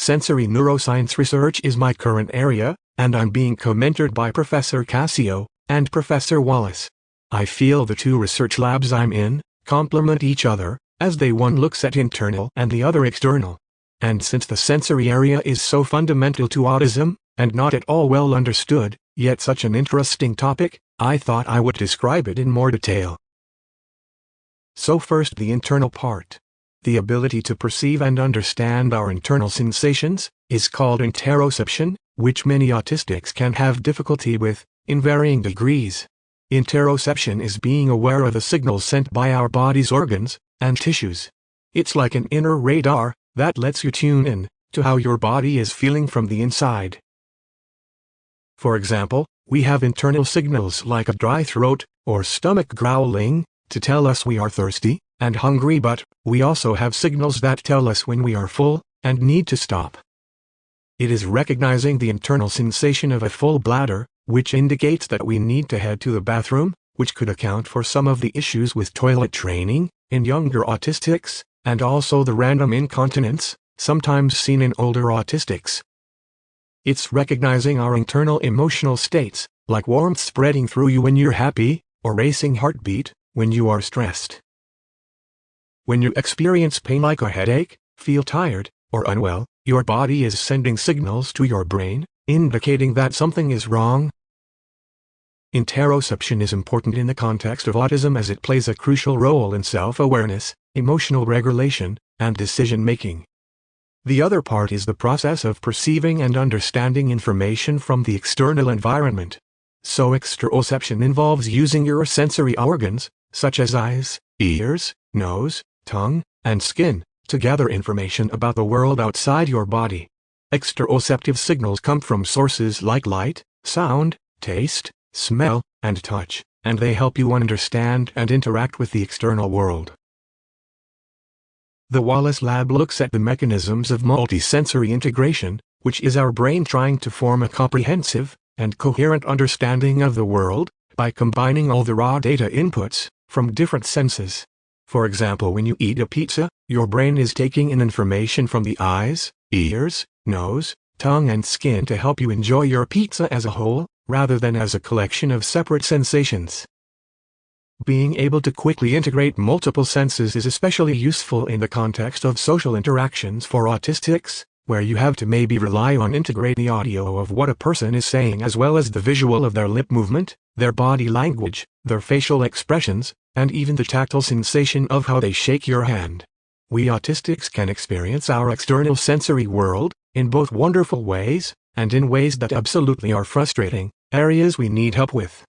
Sensory neuroscience research is my current area, and I'm being co-mentored by Professor Cascio and Professor Wallace. I feel the two research labs I'm in complement each other, as they one looks at internal and the other external. And since the sensory area is so fundamental to autism, and not at all well understood, yet such an interesting topic, I thought I would describe it in more detail. So first, the internal part. The ability to perceive and understand our internal sensations is called interoception, which many autistics can have difficulty with, in varying degrees. Interoception is being aware of the signals sent by our body's organs and tissues. It's like an inner radar that lets you tune in to how your body is feeling from the inside. For example, we have internal signals like a dry throat or stomach growling to tell us we are thirsty and hungry, but we also have signals that tell us when we are full and need to stop. It is recognizing the internal sensation of a full bladder, which indicates that we need to head to the bathroom, which could account for some of the issues with toilet training in younger autistics, and also the random incontinence, sometimes seen in older autistics. It's recognizing our internal emotional states, like warmth spreading through you when you're happy, or racing heartbeat when you are stressed. When you experience pain like a headache, feel tired, or unwell, your body is sending signals to your brain, indicating that something is wrong. Interoception is important in the context of autism as it plays a crucial role in self-awareness, emotional regulation, and decision-making. The other part is the process of perceiving and understanding information from the external environment. So exteroception involves using your sensory organs, such as eyes, ears, nose, tongue, and skin, to gather information about the world outside your body. Exteroceptive signals come from sources like light, sound, taste, smell, and touch, and they help you understand and interact with the external world. The Wallace Lab looks at the mechanisms of multisensory integration, which is our brain trying to form a comprehensive and coherent understanding of the world by combining all the raw data inputs from different senses. For example, when you eat a pizza, your brain is taking in information from the eyes, ears, nose, tongue, and skin to help you enjoy your pizza as a whole, rather than as a collection of separate sensations. Being able to quickly integrate multiple senses is especially useful in the context of social interactions for autistics, where you have to maybe rely on integrating the audio of what a person is saying as well as the visual of their lip movement, their body language, their facial expressions, and even the tactile sensation of how they shake your hand. We autistics can experience our external sensory world in both wonderful ways and in ways that absolutely are frustrating, areas we need help with.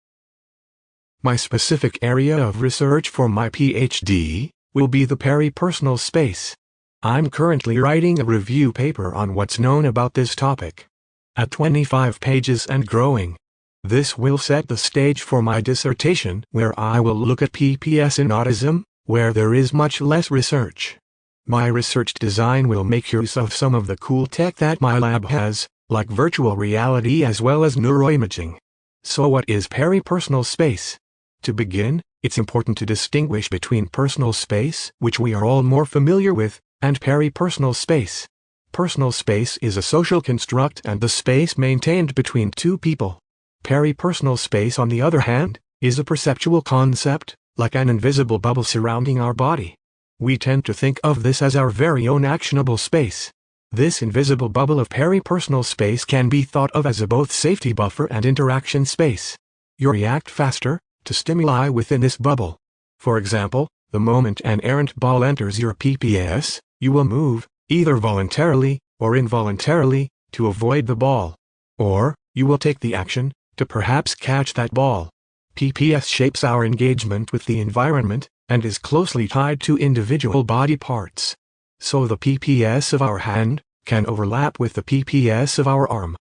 My specific area of research for my PhD will be the peripersonal space. I'm currently writing a review paper on what's known about this topic. At 25 pages and growing. This will set the stage for my dissertation, where I will look at PPS in autism, where there is much less research. My research design will make use of some of the cool tech that my lab has, like virtual reality as well as neuroimaging. So what is peripersonal space? To begin, it's important to distinguish between personal space, which we are all more familiar with, and peripersonal space. Personal space is a social construct and the space maintained between two people. Peripersonal space, on the other hand, is a perceptual concept, like an invisible bubble surrounding our body. We tend to think of this as our very own actionable space. This invisible bubble of peripersonal space can be thought of as a both safety buffer and interaction space. You react faster to stimuli within this bubble. For example, the moment an errant ball enters your PPS, you will move, either voluntarily or involuntarily, to avoid the ball. Or, you will take the action to perhaps catch that ball. PPS shapes our engagement with the environment and is closely tied to individual body parts. So the PPS of our hand can overlap with the PPS of our arm.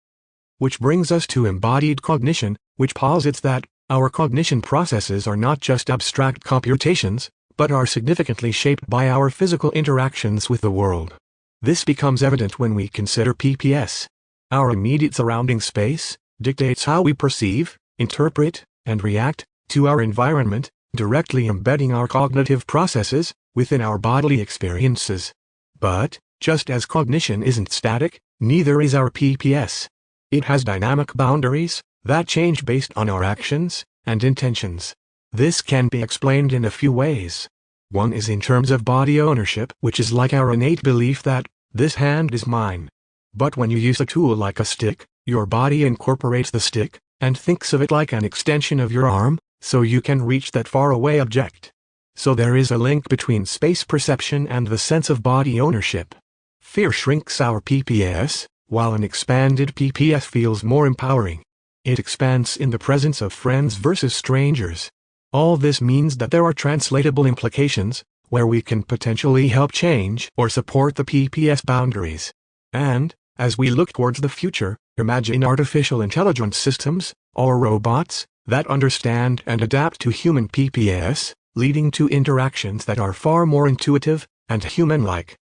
Which brings us to embodied cognition, which posits that our cognition processes are not just abstract computations, but are significantly shaped by our physical interactions with the world. This becomes evident when we consider PPS. Our immediate surrounding space dictates how we perceive, interpret, and react to our environment, directly embedding our cognitive processes within our bodily experiences. But, Just as cognition isn't static, neither is our PPS. It has dynamic boundaries that change based on our actions and intentions. This can be explained in a few ways. One is in terms of body ownership, which is like our innate belief that, this hand is mine. But when you use a tool like a stick, your body incorporates the stick, and thinks of it like an extension of your arm, so you can reach that faraway object. So there is a link between space perception and the sense of body ownership. Fear shrinks our PPS, while an expanded PPS feels more empowering. It expands in the presence of friends versus strangers. All this means that there are translatable implications, where we can potentially help change or support the PPS boundaries. And, as we look towards the future, imagine artificial intelligence systems, or robots, that understand and adapt to human PPS, leading to interactions that are far more intuitive and human-like.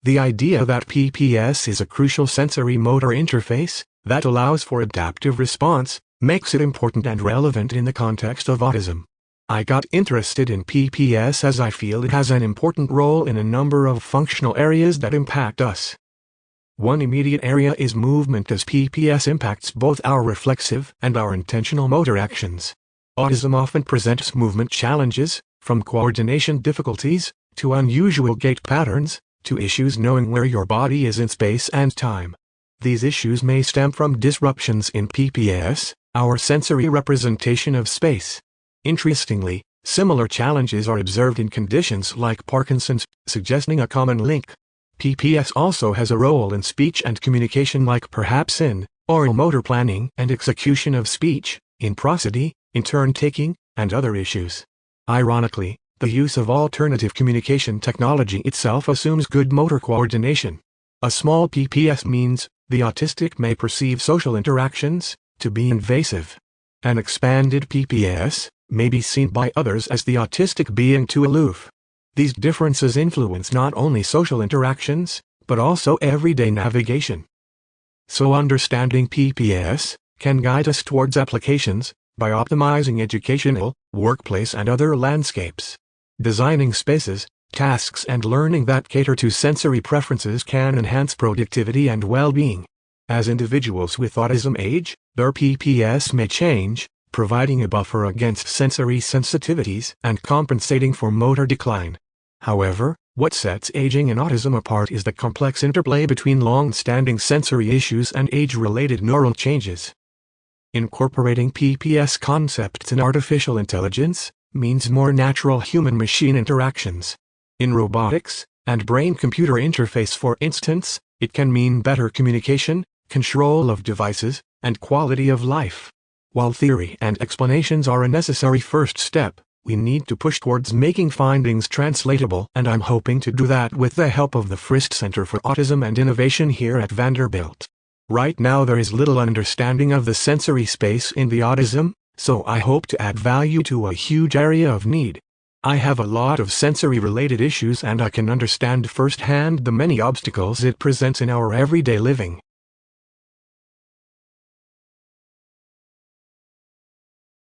The idea that PPS is a crucial sensory-motor interface that allows for adaptive response makes it important and relevant in the context of autism. I got interested in PPS as I feel it has an important role in a number of functional areas that impact us. One immediate area is movement, as PPS impacts both our reflexive and our intentional motor actions. Autism often presents movement challenges, from coordination difficulties, to unusual gait patterns, to issues knowing where your body is in space and time. These issues may stem from disruptions in PPS, our sensory representation of space. Interestingly, similar challenges are observed in conditions like Parkinson's, suggesting a common link. PPS also has a role in speech and communication, like perhaps in oral motor planning and execution of speech, in prosody, in turn-taking, and other issues. Ironically, the use of alternative communication technology itself assumes good motor coordination. A small PPS means the autistic may perceive social interactions to be invasive. An expanded PPS may be seen by others as the autistic being too aloof. These differences influence not only social interactions, but also everyday navigation. So understanding PPS can guide us towards applications by optimizing educational, workplace, and other landscapes. Designing spaces, tasks, and learning that cater to sensory preferences can enhance productivity and well-being. As individuals with autism age, their PPS may change, providing a buffer against sensory sensitivities and compensating for motor decline. However, what sets aging and autism apart is the complex interplay between long-standing sensory issues and age-related neural changes. Incorporating PPS concepts in artificial intelligence means more natural human-machine interactions. In robotics and brain-computer interface, for instance, it can mean better communication, control of devices, and quality of life. While theory and explanations are a necessary first step, we need to push towards making findings translatable, and I'm hoping to do that with the help of the Frist Center for Autism and Innovation here at Vanderbilt. Right now there is little understanding of the sensory space in the autism, so I hope to add value to a huge area of need. I have a lot of sensory-related issues, and I can understand firsthand the many obstacles it presents in our everyday living.